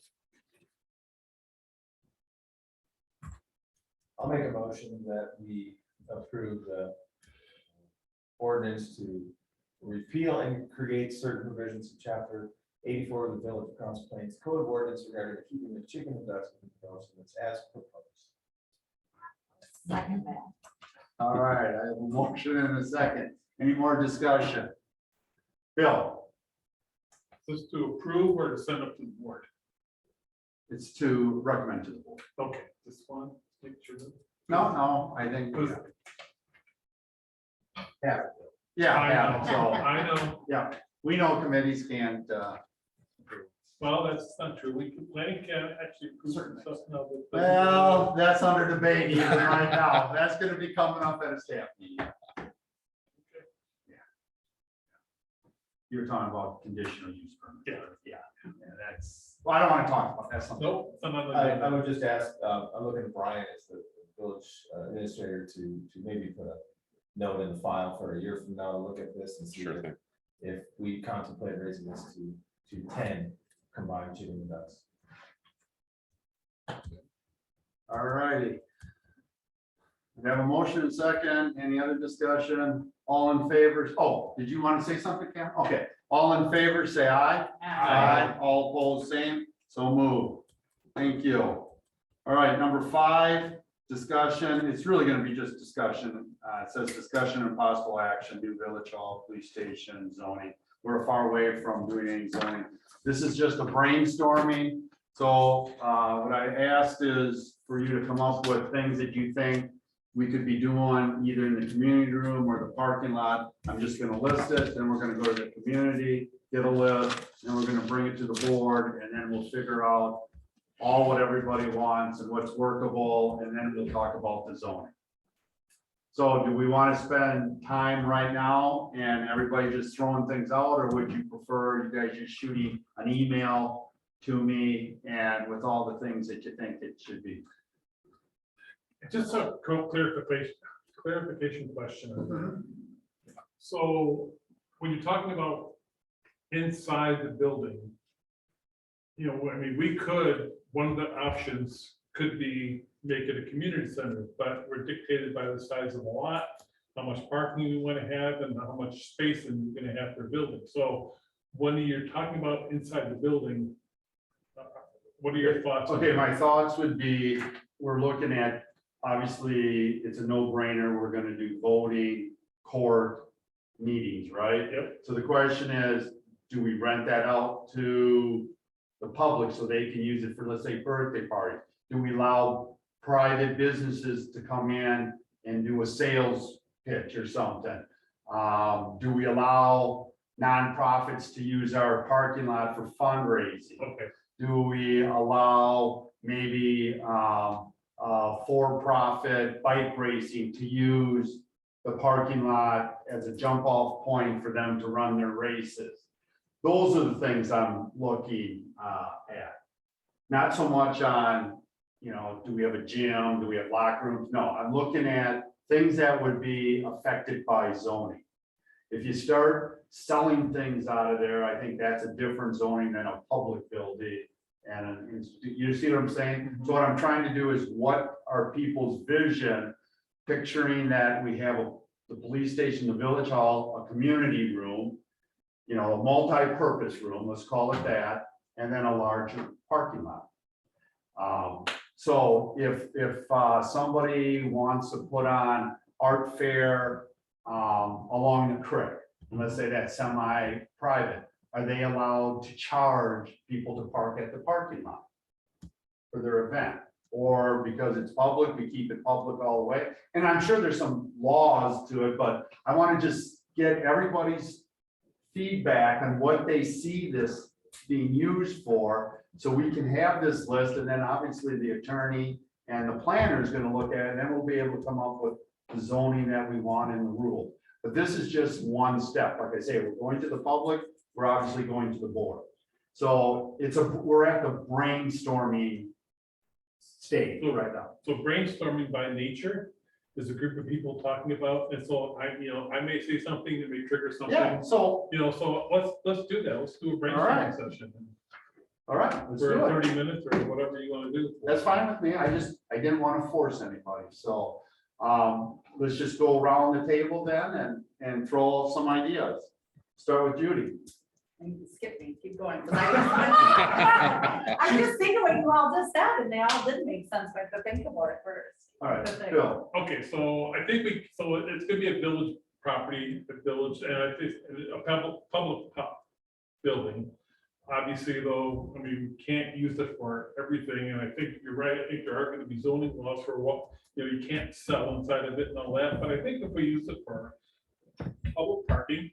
I'll make a motion that we approve the ordinance to repeal and create certain provisions of chapter 84 of the Village of Cross Plains Code of Ordinance regarding the keeping of chicken and ducks in establishments as proposed. Second that. All right, I have a motion and a second. Any more discussion? Bill, Just to approve or to send up to the board? it's to recommend to the board. Okay, this one, make sure. No, I think. Yeah. Yeah, I yeah, know, so, I know. yeah, we know committees can't, approve. Well, that's not true. We can, planning can actually approve certain stuff now. but- Well, that's under debate even right now. That's gonna be coming up at a staff meeting. You're talking about conditional use permit. Yeah, that's, well, I don't want to talk about that. Something. Nope. I'm not I gonna- would just ask, I'm looking at Brian as the village administrator to maybe put a note in the file for a year from now to look at this and see Sure thing. if we contemplate raising this to 10 combined chicken and ducks. All righty. We have a motion and second. Any other discussion? All in favor? Oh, did you want to say something, Cam? Okay. All in favor, say aye. All opposed, same. So move. Thank you. All right, number 5, discussion. It's really gonna be just discussion. It says discussion and possible action, new village hall, police station, zoning. We're far away from doing any zoning. This is just a brainstorming. So what I asked is for you to come up with things that you think we could be doing either in the community room or the parking lot. I'm just gonna list it, then we're gonna go to the community, get a list, and we're gonna bring it to the board, and then we'll figure out all what everybody wants and what's workable, and then we'll talk about the zoning. So do we want to spend time right now and everybody just throwing things out, or would you prefer you guys just shooting an email to me and with all the things that you think it should be? Just a clarification question. on that. So when you're talking about inside the building, I mean, we could, one of the options could be make it a community center, but we're dictated by the size of the lot, how much parking we want to have, and how much space and you're going to have for building. So when you're talking about inside the building, what are your thoughts? on Okay, that? my thoughts would be, we're looking at, obviously, it's a no-brainer. We're gonna do voting, court, meetings, right? Yep. So the question is, do we rent that out to the public so they can use it for, let's say, birthday parties? Do we allow private businesses to come in and do a sales pitch or something? Do we allow nonprofits to use our parking lot for fundraising? Okay, Do we allow maybe for-profit bike racing to use the parking lot as a jump-off point for them to run their races? Those are the things I'm looking at. Not so much on, do we have a gym? Do we have locker rooms? No, I'm looking at things that would be affected by zoning. If you start selling things out of there, I think that's a different zoning than a public building and an institute. You see what I'm saying? So what I'm trying to do is, what are people's vision, picturing that we have the police station, the village hall, a community room, a multi-purpose room, let's call it that, and then a larger parking lot. So if somebody wants to put on art fair along the creek, and let's say that's semi-private, are they allowed to charge people to park at the parking lot for their event? Or because it's public, we keep it public all the way? And I'm sure there's some laws to it, but I want to just get everybody's feedback on what they see this being used for, so we can have this list, and then obviously the attorney and the planner is going to look at it, and then we'll be able to come up with the zoning that we want in the rule. But this is just one step. Like I say, we're going to the public, we're obviously going to the board. So we're at the brainstorming stage right now. so brainstorming by nature is a group of people talking about, and so I may say something that may trigger something. Yeah, so, So let's do that. Let's do a brainstorming session all right, let's for do it. 30 minutes or whatever you want to do. That's fine with me. I didn't want to force anybody. So let's just go around the table then and throw out some ideas. Start with Judy. Skip me, keep going. 'Cause I was just thinking what you all just said, and they all did make sense, but I have to think about it first. All right, Good thing. Bill. Okay, so I think so it's gonna be a village property, a village, and I think a public building. Obviously, though, I mean, we can't use it for everything, and I think you're right. I think there are gonna be zoning laws for what, you can't sell inside of it and all that, but I think if we use it for public parking,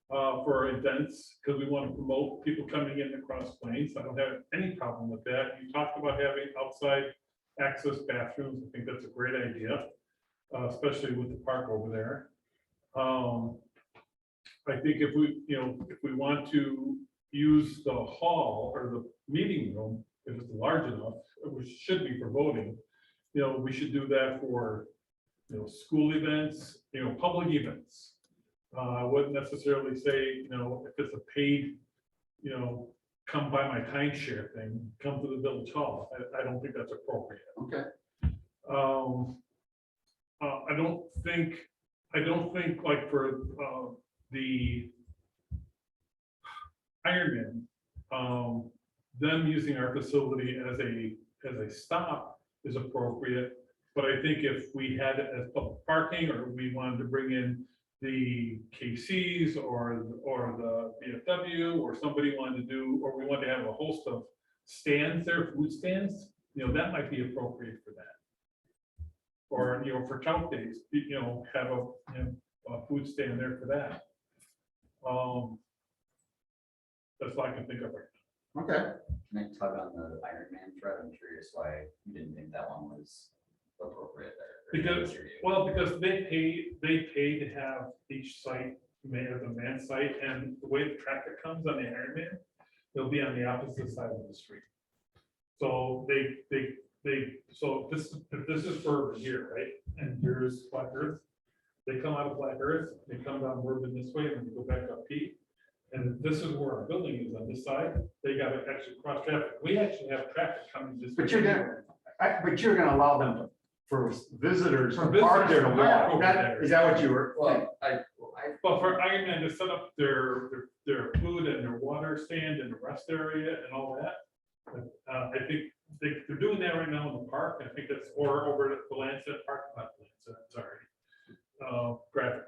for events, because we want to promote people coming in across Plains, I don't have any problem with that. You talked about having outside access bathrooms. I think that's a great idea, especially with the park over there. I think if we want to use the hall or the meeting room, if it's large enough, which should be for voting, we should do that for, school events, public events. I wouldn't necessarily say, if it's a paid, come by my timeshare thing, come to the village hall. I don't think that's appropriate. Okay. I don't think like for the, Ironman, them using our facility as a stop is appropriate. But I think if we had it as public parking, or we wanted to bring in the KCs or the VFW, or somebody wanted to do, or we wanted to have a host of stands there, food stands, that might be appropriate for that. Or, for Chow days, have a food stand there for that. That's all I can think of right now. Okay. Can I tug on the Iron Man thread? I'm curious why you didn't think that one was appropriate there. Because, because they pay to have each site made as a man site, and the way the traffic comes on the Ironman, they'll be on the opposite side of the street. So so if this is for here, right? And here's Black Earth. They come out of Black Earth, they come down Bourbon this way, and they go back up P. And this is where our building is on this side. They got to actually cross traffic. We actually have traffic coming this way. But you're gonna allow them for visitors to For park there to visitors to park walk. over there. Is that what you were? Well, But for Ironman to set up their food and their water stand and the rest area and all that, I think they're doing that right now in the park. I think that's, or over at the Lancet Park, not Lancet, sorry. Graphic.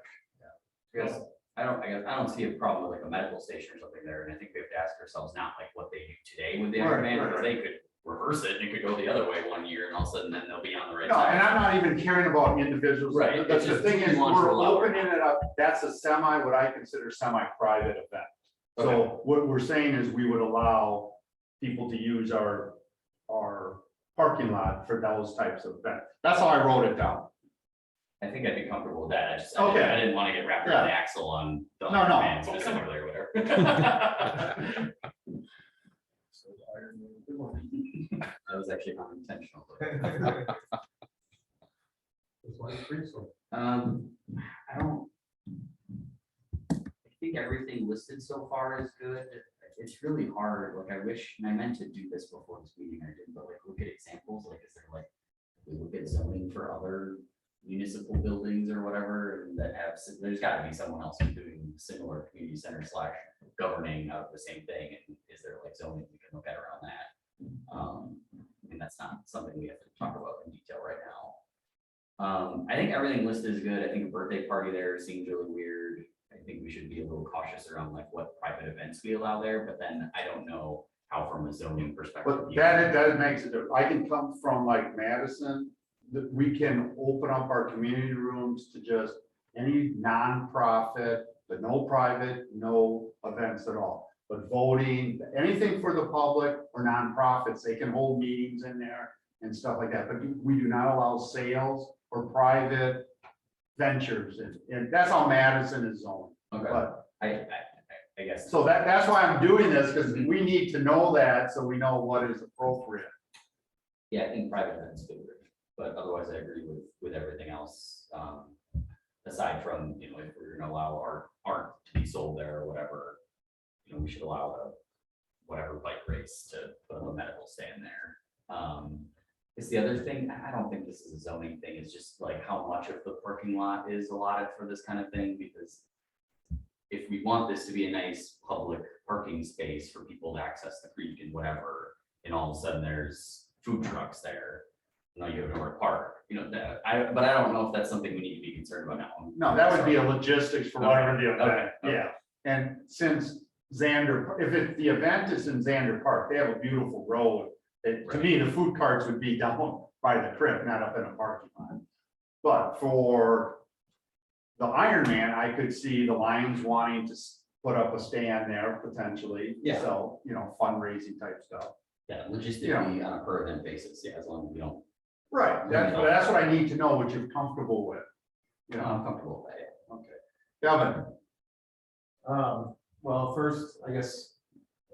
Yes, I don't see a problem with like a medical station or something there, and I think we have to ask ourselves not like what they do today with the Right, Ironman, right, because right. they could reverse it and it could go the other way one year, and all of a sudden then they'll be on the right No, and side. I'm not even caring about individuals. Right, The it's just thing who is, wants to we're allow it. opening it up. That's a what I consider semi-private event. So what we're saying is we would allow people to use our parking lot for those types of events. That's how I wrote it down. I think I'd be comfortable with that. Okay. I didn't want to get wrapped around the axle on the No, no. Ironman specifically or whatever. That was actually unintentional. I think everything listed so far is good. It's really hard. Like I wish, and I meant to do this before this meeting, I didn't, but like look at examples. Like, is there like, we look at zoning for other municipal buildings or whatever, and that have, there's gotta be someone else who's doing similar community center / governing out of the same thing. And is there like zoning we can look at around that? I mean, that's not something we have to talk about in detail right now. I think everything listed is good. I think a birthday party there seems really weird. I think we should be a little cautious around like what private events we allow there, but then I don't know how from a zoning perspective. But that makes it, I can come from like Madison, that we can open up our community rooms to just any nonprofit, but no private, no events at all. But voting, anything for the public or nonprofits, they can hold meetings in there and stuff like that. But we do not allow sales or private ventures. And that's how Madison is zoned. Okay, But I guess. so that's why I'm doing this, because we need to know that so we know what is appropriate. Yeah, I think private events do, but otherwise I agree with everything else. Aside from, if we're gonna allow art to be sold there or whatever, we should allow whatever bike race to put a medical stand there. It's the other thing, I don't think this is a zoning thing, it's just like how much of the parking lot is allotted for this kind of thing, because if we want this to be a nice public parking space for people to access the creek and whatever, and all of a sudden there's food trucks there, you have nowhere to park, but I don't know if that's something we need to be concerned about now. No, that would be a logistics for whatever the event, Okay. yeah. And since Xander, if the event is in Xander Park, they have a beautiful road. To me, the food carts would be down by the creek, not up in a parking lot. But for the Ironman, I could see the Lions wanting to put up a stand there potentially. Yeah. So, fundraising type stuff. Yeah, logistically on a per event basis, yeah, as long as we don't. Right, that's what I need to know, what you're comfortable with. I'm comfortable with that, yeah. Okay. Kevin, Well, first, I guess,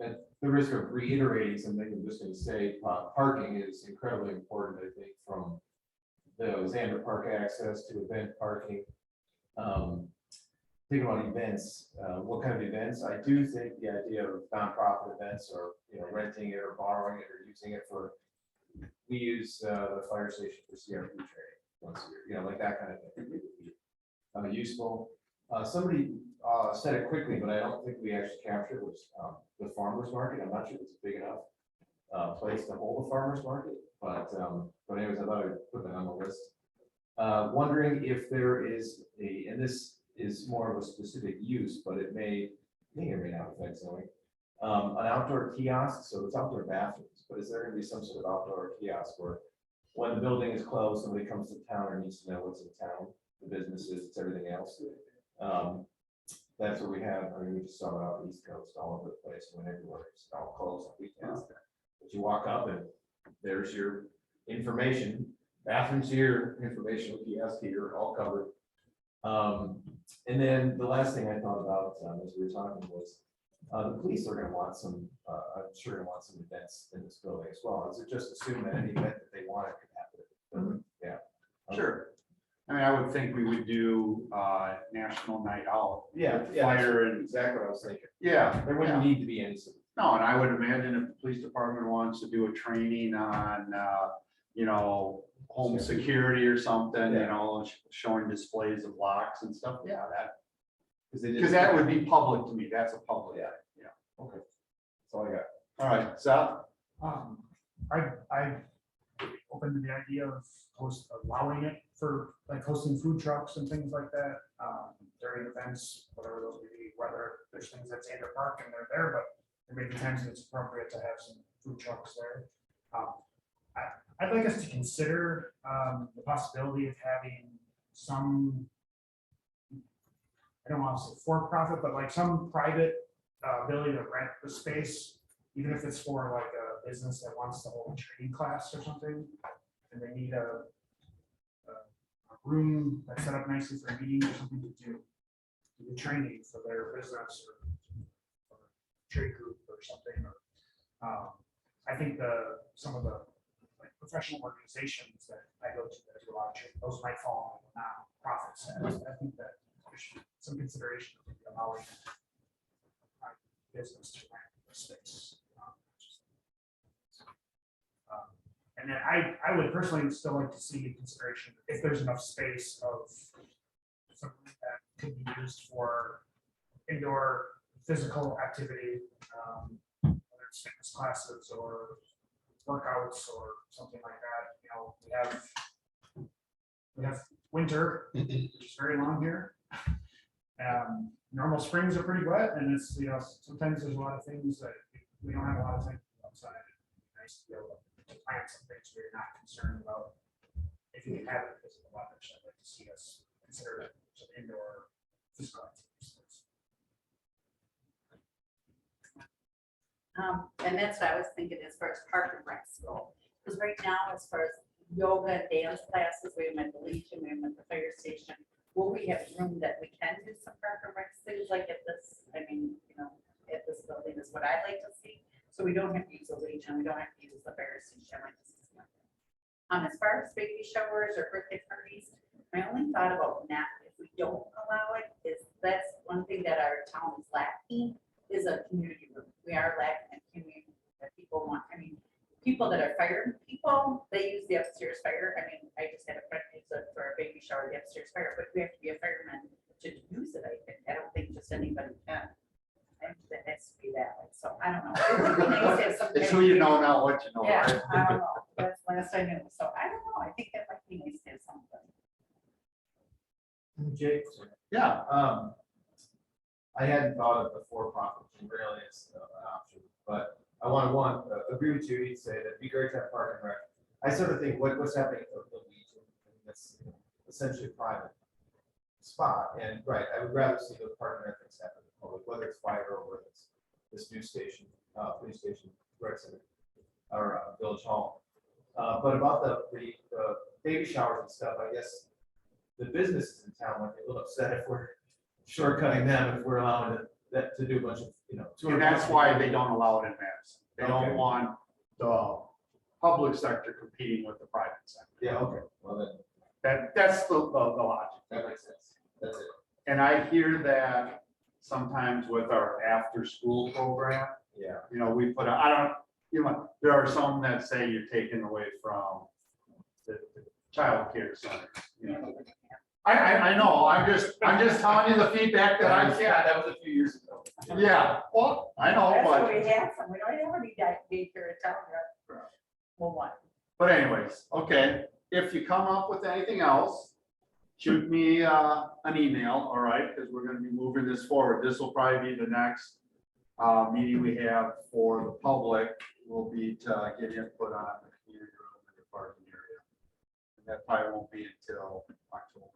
at the risk of reiterating something, I'm just gonna say, parking is incredibly important, I think, from the Xander Park access to event parking. Thinking about events, what kind of events? I do think the idea of nonprofit events or, renting it or borrowing it or using it for, we use the fire station for CRP training once a year, like that kind of thing. Useful. Somebody said it quickly, but I don't think we actually captured was the farmer's market. I'm not sure if it's a big enough place to hold a farmer's market, but anyways, I thought I'd put that on the list. Wondering if there is and this is more of a specific use, but it may or may not affect zoning. An outdoor kiosk, so it's outdoor bathrooms, but is there gonna be some sort of outdoor kiosk where when the building is closed, somebody comes to town or needs to know what's in town, the businesses, it's everything else. That's what we have. I mean, we just saw it out East Coast, all over the place, when everywhere, it's all closed on weekends. But you walk up and there's your information, bathrooms here, informational kiosk here, all covered. And then the last thing I thought about as we were talking was the police are gonna want some, I'm sure gonna want some events in this building as well. Is it just assume that any event that they want it could happen? Yeah. Sure. I mean, I would think we would do National Night Out. Yeah, with yeah, that's Fire and, exactly what I was thinking. yeah, There wouldn't need to be any. no, and I would imagine if the police department wants to do a training on, you know, home security or something, you Yeah. know, showing displays of locks and stuff, yeah, that, Because because that would be public to me, that's a public, Yeah. yeah. Okay. That's all I got. All right, Seth? I open to the idea of allowing it for like hosting food trucks and things like that during events, whatever those may be, whether there's things that's in the park and they're there, but there may be times that it's appropriate to have some food trucks there. I'd like us to consider the possibility of having some, I don't want to say for-profit, but like some private ability to rent the space, even if it's for like a business that wants to hold a training class or something, and they need a room that's set up nicely for a meeting or something to do the training for their business or trade group or something. Or I think some of the like professional organizations that I go to that do a lot of training, those might fall on non-profit status. I think that there should be some consideration of allowing business to rent the space. And then I would personally still like to see in consideration if there's enough space of something that could be used for indoor physical activity, whether it's fitness classes or workouts or something like that. You know, we have winter, which is very long here. Normal springs are pretty wet, and it's, you know, sometimes there's a lot of things that we don't have a lot of time outside. It's nice to be able to plant some things where you're not concerned about if you can have it because of the weather. So I'd like to see us consider some indoor physical activities. And that's what I was thinking as far as park and rec school, because right now, as far as yoga, dance classes, we have at the Legion, we have at the fire station. Will we have room that we can do some park and rec things like at this, I mean, you know, at this building is what I'd like to see. So we don't have to use the Legion, we don't have to use the fire station. Like this. As far as baby showers or birthday parties, my only thought about that, if we don't allow it, is that's one thing that our town is lacking, is a community room. We are lacking a community that people want. I mean, people that are fire people, they use the upstairs fire. I mean, I just had a friend use it for a baby shower, the upstairs fire, but we have to be a fireman to use it. I don't think just anybody can. And that has to be that way. So I don't know. It would be nice to have some It's kind who of- you know, not what you know, Yeah, right? I don't know. That's last I knew. So I don't know. I think that might be nice to have something. Jake? Yeah, I hadn't thought of the for-profit really as an option, but I want to agree with you. You'd say that it'd be great to have park and rec. I sort of think what's happening at the Legion, that's essentially a private spot, and right, I would rather see those park and rec things happen in the public, whether it's fire or whether it's this new station, police station, rec center, or village hall. But about the baby showers and stuff, I guess the businesses in town might be a little upset if we're shortcutting them, if we're allowing that to do a bunch of, you know. and that's why they don't allow it in Madison. They Okay. don't want the public sector competing with the private sector. Yeah, okay, well then, That's the logic. that makes sense, that's it. And I hear that sometimes with our after-school program, Yeah. you know, we put, I don't, you know, there are some that say you're taking away from the child care center. You know, I know, I'm just telling you the feedback that I Yeah, get. that was a few years ago. Yeah, well, I know, That's what but, we had some, we don't have any daycare in town yet. Well, what? but anyways, okay, if you come up with anything else, shoot me an email, all right, because we're gonna be moving this forward. This will probably be the next meeting we have for the public, will be to get input on the community room and the parking area. And that probably won't be until October.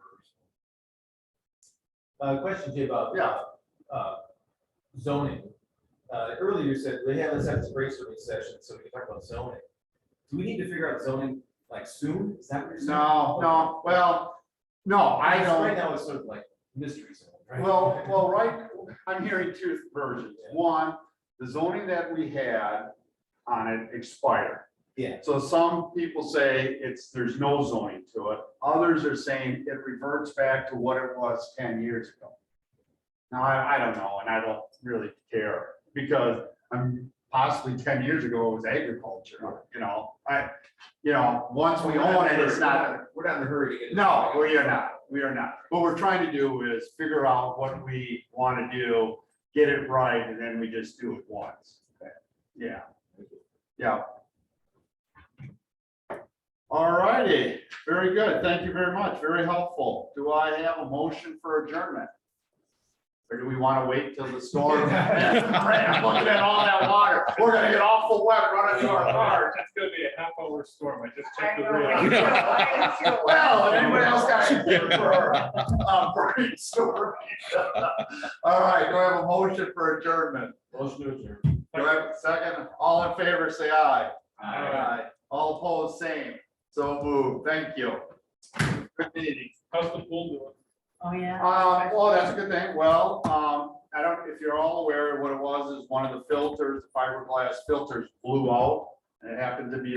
Question, Jay, about Yeah. zoning. Earlier you said, let's have this brainstorming session, so we can talk about zoning. Do we need to figure out zoning like soon? Is that what you're saying? No, well, no, I Because don't. Right now, it's sort of like mystery zone, right? Well, right, I'm hearing two versions. One, the zoning that we had on it expired. Yeah. So some people say there's no zoning to it. Others are saying it reverts back to what it was 10 years ago. Now, I don't know, and I don't really care, because possibly 10 years ago, it was agriculture, once we own it, it's not. We're not in a hurry to get it. No, we are not. We are not. What we're trying to do is figure out what we want to do, get it right, and then we just do it once. Yeah. Yeah. All righty. Very good. Thank you very much. Very helpful. Do I have a motion for adjournment? Or do we want to wait till the storm? I'm looking at all that water. We're gonna get awful wet running to our cars. It's gonna be a half-hour storm. I just I checked the know, radar. I know, I know. Well, anybody else got anything for great story? All right, do I have a motion for adjournment? Motion to adjourn. Do I have a second? All in favor, say aye. Aye. All opposed, same. So moved. Thank you. Good meeting. How's the pool doing? Oh, yeah. Well, that's a good thing. Well, I don't, if you're all aware, what it was is one of the filters, the fiberglass filters blew out, and it happened to be